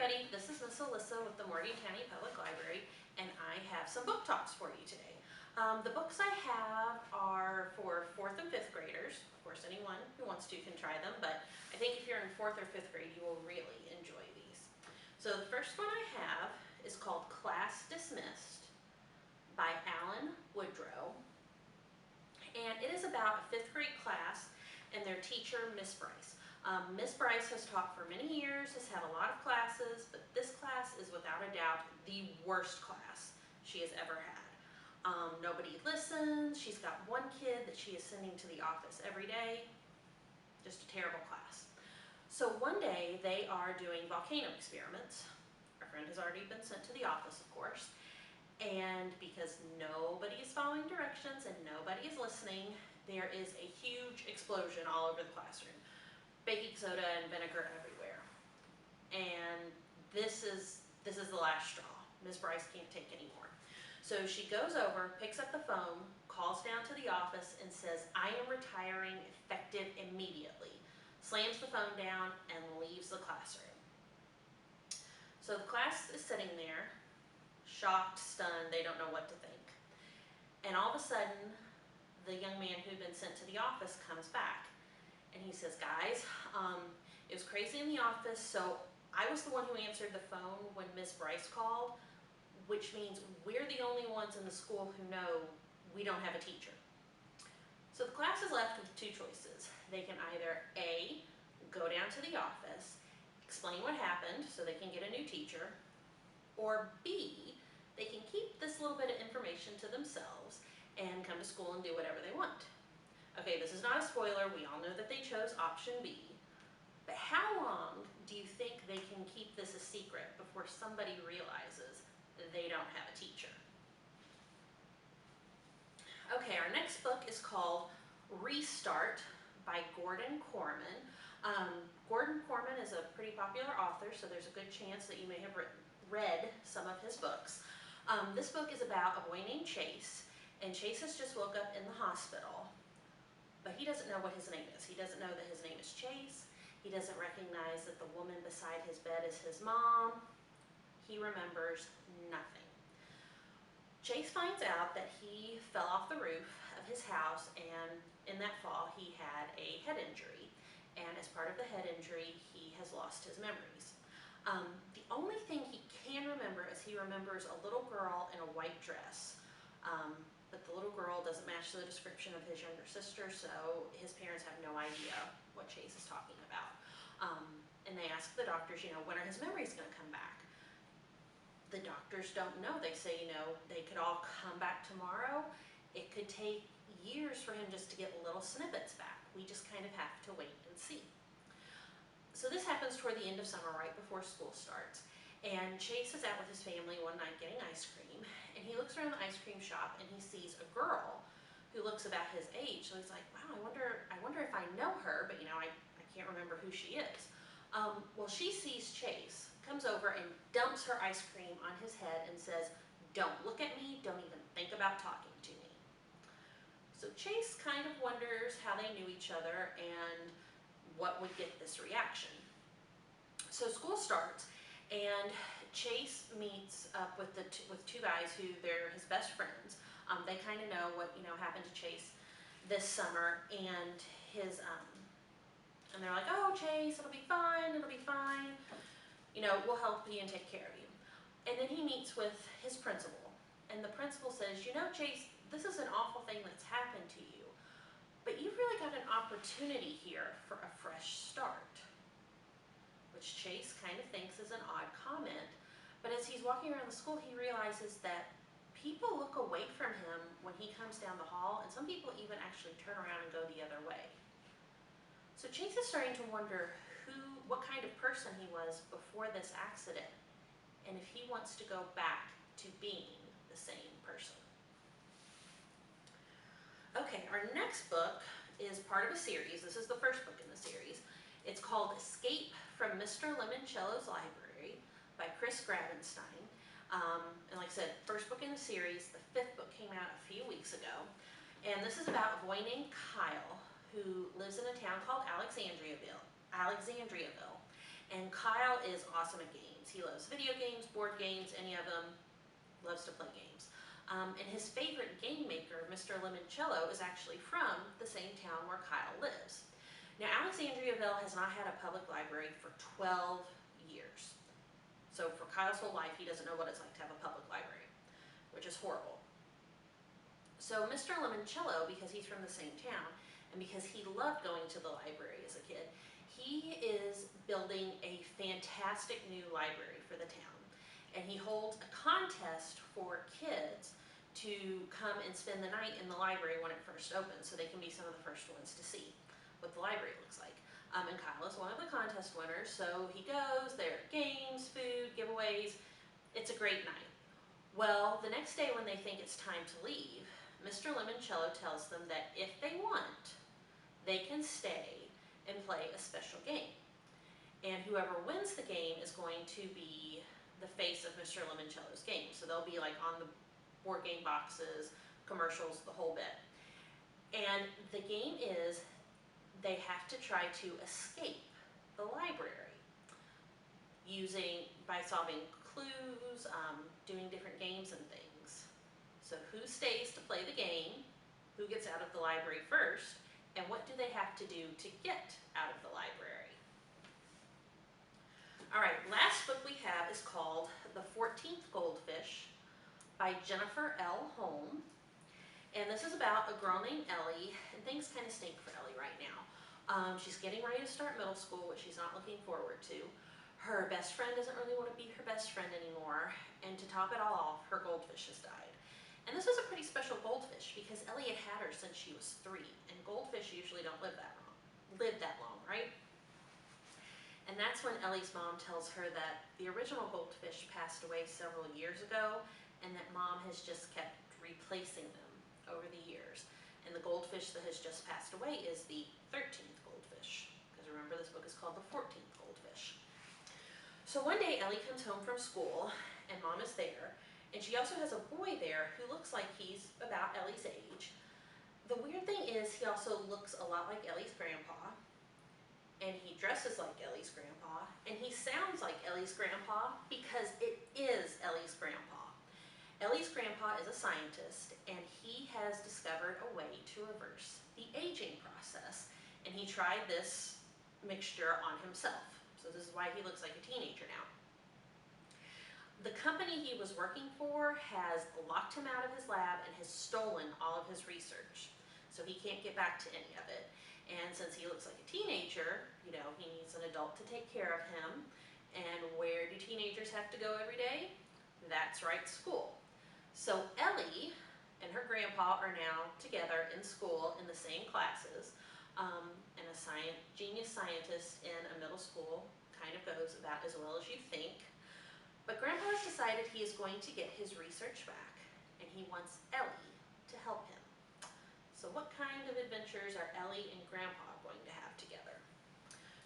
everybody, this is Miss Alyssa with the Morgan County Public Library, and I have some book talks for you today. The books I have are for 4th and 5th graders. Of course, anyone who wants to can try them, but I think if you're in 4th or 5th grade, you will really enjoy these. So the first one I have is called Class Dismissed by Alan Woodrow, and it is about a 5th grade class and their teacher, Miss Bryce. Miss Bryce has taught for many years, has had a lot of classes, but this class is without a doubt the worst class she has ever had. Nobody listens. She's got one kid that she is sending to the office every day. Just a terrible class. So one day they are doing volcano experiments. Our friend has already been sent to the office, of course. And because nobody is following directions and nobody is listening, there is a huge explosion all over the classroom. Baking soda and vinegar everywhere. And this is the last straw. Ms. Bryce can't take any more. So she goes over, picks up the phone, calls down to the office and says, "I am retiring effective immediately." Slams the phone down and leaves the classroom. So the class is sitting there, shocked, stunned, they don't know what to think. And all of a sudden, the young man who'd been sent to the office comes back. And he says, "Guys, it was crazy in the office, so I was the one who answered the phone when Miss Bryce called, which means we're the only ones in the school who know we don't have a teacher." So the class is left with two choices. They can either A, go down to the office, explain what happened so they can get a new teacher, or B, they can keep this little bit of information to themselves and come to school and do whatever they want. Okay, this is not a spoiler. We all know that they chose option B. But how long do you think they can keep this a secret before somebody realizes that they don't have a teacher? Okay, our next book is called Restart by Gordon Korman. Gordon Korman is a pretty popular author, so there's a good chance that you may have read some of his books. This book is about a boy named Chase, and Chase has just woke up in the hospital. But he doesn't know what his name is. He doesn't know that his name is Chase. He doesn't recognize that the woman beside his bed is his mom. He remembers nothing. Chase finds out that he fell off the roof of his house, and in that fall he had a head injury. And as part of the head injury, he has lost his memories. The only thing he can remember is he remembers a little girl in a white dress. But the little girl doesn't match the description of his younger sister, so his parents have no idea what Chase is talking about. And they ask the doctors, when are his memories going to come back? The doctors don't know. They say, they could all come back tomorrow. It could take years for him just to get little snippets back. We just kind of have to wait and see. So this happens toward the end of summer, right before school starts. And Chase is out with his family one night getting ice cream, and he looks around the ice cream shop and he sees a girl who looks about his age. So he's like, "Wow, I wonder if I know her, but I can't remember who she is." Well, she sees Chase, comes over and dumps her ice cream on his head and says, "Don't look at me, don't even think about talking to me." So Chase kind of wonders how they knew each other and what would get this reaction. So school starts, and Chase meets up with two guys who they're his best friends. They kind of know what happened to Chase this summer, and and they're like, "Oh, Chase, it'll be fine. It'll be fine. We'll help you and take care of you." And then he meets with his principal, and the principal says, "Chase, this is an awful thing that's happened to you, but you've really got an opportunity here for a fresh start." Which Chase kind of thinks is an odd comment, but as he's walking around the school, he realizes that people look away from him when he comes down the hall, and some people even actually turn around and go the other way. So Chase is starting to wonder what kind of person he was before this accident, and if he wants to go back to being the same person. Okay, our next book is part of a series. This is the first book in the series. It's called Escape from Mr. Limoncello's Library by Chris Gravenstein. And like I said, first book in the series. The 5th book came out a few weeks ago. And this is about a boy named Kyle who lives in a town called Alexandriaville. And Kyle is awesome at games. He loves video games, board games, any of them, loves to play games. And his favorite game maker, Mr. Limoncello, is actually from the same town where Kyle lives. Now, Alexandriaville has not had a public library for 12 years. So for Kyle's whole life, he doesn't know what it's like to have a public library, which is horrible. So Mr. Limoncello, because he's from the same town, and because he loved going to the library as a kid, he is building a fantastic new library for the town. And he holds a contest for kids to come and spend the night in the library when it first opens, so they can be some of the first ones to see what the library looks like. And Kyle is one of the contest winners, so he goes, there are games, food, giveaways. It's a great night. Well, the next day when they think it's time to leave, Mr. Limoncello tells them that if they want, they can stay and play a special game. And whoever wins the game is going to be the face of Mr. Limoncello's game. So they'll be like on the board game boxes, commercials, the whole bit. And the game is they have to try to escape the library by solving clues, doing different games and things. So who stays to play the game, who gets out of the library first, and what do they have to do to get out of the library? All right, last book we have is called The 14th Goldfish by Jennifer L. Holm. And this is about a girl named Ellie, and things kind of stink for Ellie right now. She's getting ready to start middle school, which she's not looking forward to. Her best friend doesn't really want to be her best friend anymore, and to top it all off, her goldfish has died. And this was a pretty special goldfish because Ellie had her since she was 3, and goldfish usually don't live that long, right? And that's when Ellie's mom tells her that the original goldfish passed away several years ago, and that Mom has just kept replacing them over the years. And the goldfish that has just passed away is the 13th goldfish, because remember this book is called The 14th Goldfish. So one day Ellie comes home from school, and Mom is there, and she also has a boy there who looks like he's about Ellie's age. The weird thing is he also looks a lot like Ellie's grandpa, and he dresses like Ellie's grandpa, and he sounds like Ellie's grandpa because it is Ellie's grandpa. Ellie's grandpa is a scientist, and he has discovered a way to reverse the aging process, and he tried this mixture on himself. So this is why he looks like a teenager now. The company he was working for has locked him out of his lab and has stolen all of his research. So he can't get back to any of it. And since he looks like a teenager, you know, he needs an adult to take care of him. And where do teenagers have to go every day? That's right, school. So Ellie and her grandpa are now together in school in the same classes. And a genius scientist in a middle school kind of goes about as well as you think. But Grandpa has decided he is going to get his research back, and he wants Ellie to help him. So what kind of adventures are Ellie and Grandpa going to have together?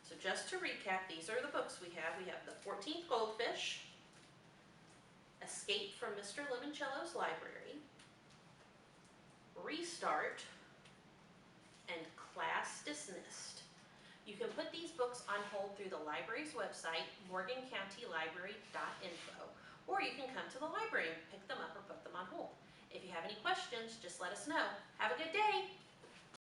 So just to recap, these are the books we have. We have The 14th Goldfish, Escape from Mr. Limoncello's Library, Restart, and Class Dismissed. You can put these books on hold through the library's website, morgancountylibrary.info, or you can come to the library and pick them up or put them on hold. If you have any questions, just let us know. Have a good day!